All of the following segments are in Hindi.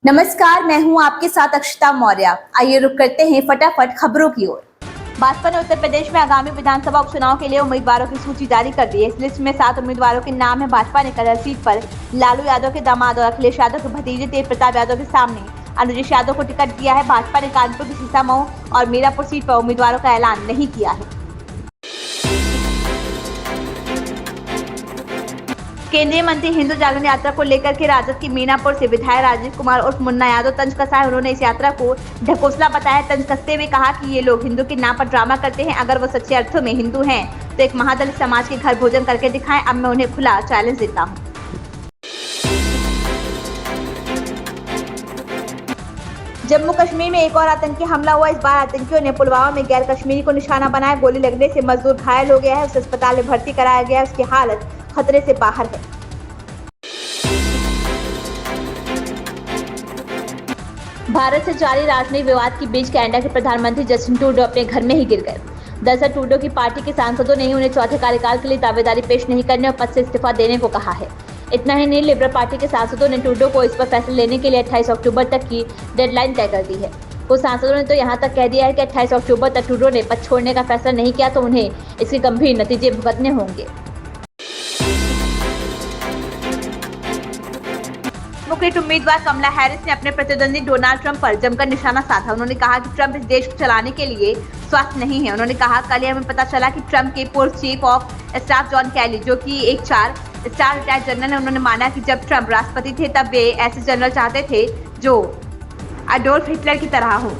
नमस्कार, मैं हूं आपके साथ अक्षता मौर्य। आइए रुक करते हैं फटाफट खबरों की ओर। भाजपा ने उत्तर प्रदेश में आगामी विधानसभा उपचुनाव के लिए उम्मीदवारों की सूची जारी कर दी है। इस लिस्ट में 7 उम्मीदवारों के नाम है। भाजपा ने कलर सीट पर लालू यादव के दामाद और अखिलेश यादव के भतीजे तेज प्रताप यादव के सामने अनुजेश यादव को टिकट दिया है। भाजपा ने कानपुर की सीतामऊ और मीरापुर सीट पर उम्मीदवारों का ऐलान नहीं किया है। केंद्रीय मंत्री हिंदू जागरण यात्रा को लेकर के राजद की मीनापुर से विधायक राजीव कुमार उर्फ मुन्ना यादव तंज कसा है। उन्होंने इस यात्रा को ढकोसला बताया। तंज कसते हुए कहा कि ये लोग हिंदू के नाम पर ड्रामा करते हैं। अगर वो सच्चे अर्थों में हिंदू हैं तो एक महादलित समाज के घर भोजन करके दिखाएं। अब मैं उन्हें खुला चैलेंज देता हूँ। जम्मू कश्मीर में एक और आतंकी हमला हुआ। इस बार आतंकियों ने पुलवामा में गैर कश्मीरी को निशाना बनाया। गोली लगने से मजदूर घायल हो गया है। उसे अस्पताल में भर्ती कराया गया है। उसकी हालत खतरे से बाहर है। भारत से जारी राजनयिक विवाद के बीच कनाडा के प्रधानमंत्री जस्टिन ट्रूडो अपने घर में ही गिर गए। दरअसल ट्रूडो की पार्टी के सांसदों ने उन्हें चौथे कार्यकाल के लिए दावेदारी पेश नहीं करने और पद से इस्तीफा देने को कहा है। इतना ही नहीं, लिबरल पार्टी के सांसदों ने ट्रूडो को इस पर फैसला लेने के लिए 28 अक्टूबर तक की डेडलाइन तय कर दी है। कुछ सांसदों ने तो यहाँ तक कह दिया है कि 28 अक्टूबर तक ट्रूडो ने पद छोड़ने का फैसला नहीं किया तो उन्हें इसके गंभीर नतीजे भुगतने होंगे। डेमोक्रेट उम्मीदवार कमला हैरिस ने अपने प्रतिद्वंदी डोनाल्ड ट्रंप पर जमकर निशाना साधा। उन्होंने कहा कि ट्रंप इस देश को चलाने के लिए स्वस्थ नहीं है। उन्होंने कहा, कल हमें पता चला कि ट्रंप के पूर्व चीफ ऑफ स्टाफ जॉन कैली, जो कि एक 4-स्टार रिटायर्ड जनरल है, उन्होंने माना कि जब ट्रंप राष्ट्रपति थे तब वे ऐसे जनरल चाहते थे जो एडोल्फ हिटलर की तरह हो।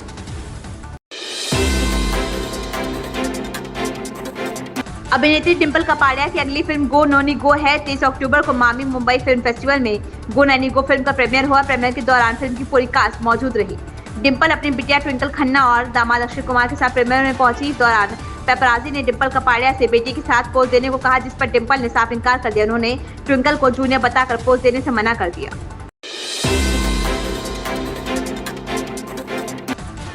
अभिनेत्री डिंपल कपाड़िया की अगली फिल्म गो नोनी गो है। 23 अक्टूबर को मामी मुंबई फिल्म फेस्टिवल में गो नैनी गो फिल्म का प्रीमियर हुआ। प्रीमियर के दौरान फिल्म की पूरी कास्ट मौजूद रही। डिंपल अपनी बिटिया ट्विंकल खन्ना और दामाद अक्षय कुमार के साथ प्रीमियर में पहुंची। इस दौरान पेपराजी ने डिंपल कपाड़िया से बेटी के साथ पोज देने को कहा, जिस पर डिंपल ने साफ इनकार कर दिया। उन्होंने ट्विंकल को जूनियर बताकर पोज देने से मना कर दिया।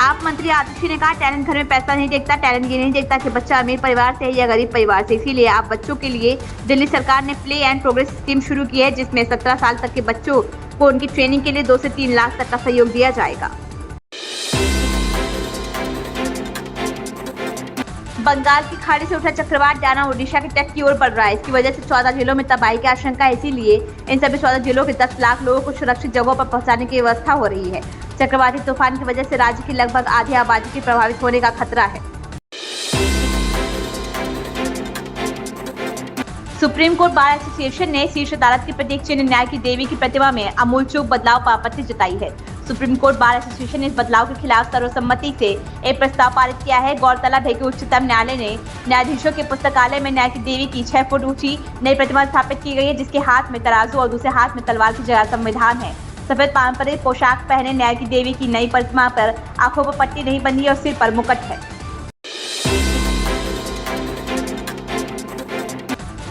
आप मंत्री आतिशी ने कहा, टैलेंट घर में पैसा नहीं देखता, टैलेंट ये नहीं देखता कि बच्चा अमीर परिवार से है या गरीब परिवार से। इसीलिए आप बच्चों के लिए दिल्ली सरकार ने प्ले एंड प्रोग्रेस स्कीम शुरू की है, जिसमें 17 साल तक के बच्चों को उनकी ट्रेनिंग के लिए 2 से 3 लाख तक का सहयोग दिया जाएगा। बंगाल की खाड़ी से उठा चक्रवात डाना उड़ीसा के तट की ओर बढ़ रहा है। इसकी वजह से 14 जिलों में तबाही की आशंका है। इसीलिए इन सभी 14 जिलों के 10 लाख लोगों को सुरक्षित जगहों पर पहुंचाने की व्यवस्था हो रही है। चक्रवाती तूफान की वजह से राज्य की लगभग आधी आबादी के प्रभावित होने का खतरा है। सुप्रीम कोर्ट बार एसोसिएशन ने शीर्ष अदालत के प्रतीक चिन्ह न्याय की देवी की प्रतिमा में अमूलचूक बदलाव पर आपत्ति जताई है। सुप्रीम कोर्ट बार एसोसिएशन ने इस बदलाव के खिलाफ सर्वसम्मति से एक प्रस्ताव पारित किया है। गौरतलब है कि उच्चतम न्यायालय ने न्यायाधीशों के पुस्तकालय में न्याय की देवी की 6 फुट ऊंची नई प्रतिमा स्थापित की गई है, जिसके हाथ में तराजू और दूसरे हाथ में तलवार की जगह संविधान है। सफेद पारंपरिक पोशाक पहने न्याय की देवी की नई प्रतिमा पर आंखों पर पट्टी नहीं बंधी है और सिर पर मुकुट है।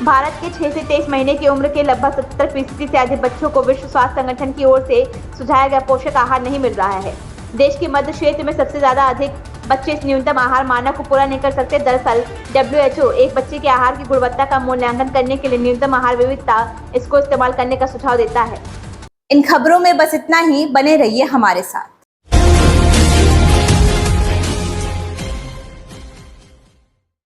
भारत के 6 से 23 महीने की उम्र के लगभग 70% से अधिक बच्चों को विश्व स्वास्थ्य संगठन की ओर से सुझाया गया पोषक आहार नहीं मिल रहा है। देश के मध्य क्षेत्र में सबसे ज्यादा अधिक बच्चे इस न्यूनतम आहार मानक को पूरा नहीं कर सकते। दरअसल WHO एक बच्चे के आहार की गुणवत्ता का मूल्यांकन करने के लिए न्यूनतम आहार विविधता इसको इस्तेमाल करने का सुझाव देता है। इन खबरों में बस इतना ही। बने रहिए हमारे साथ।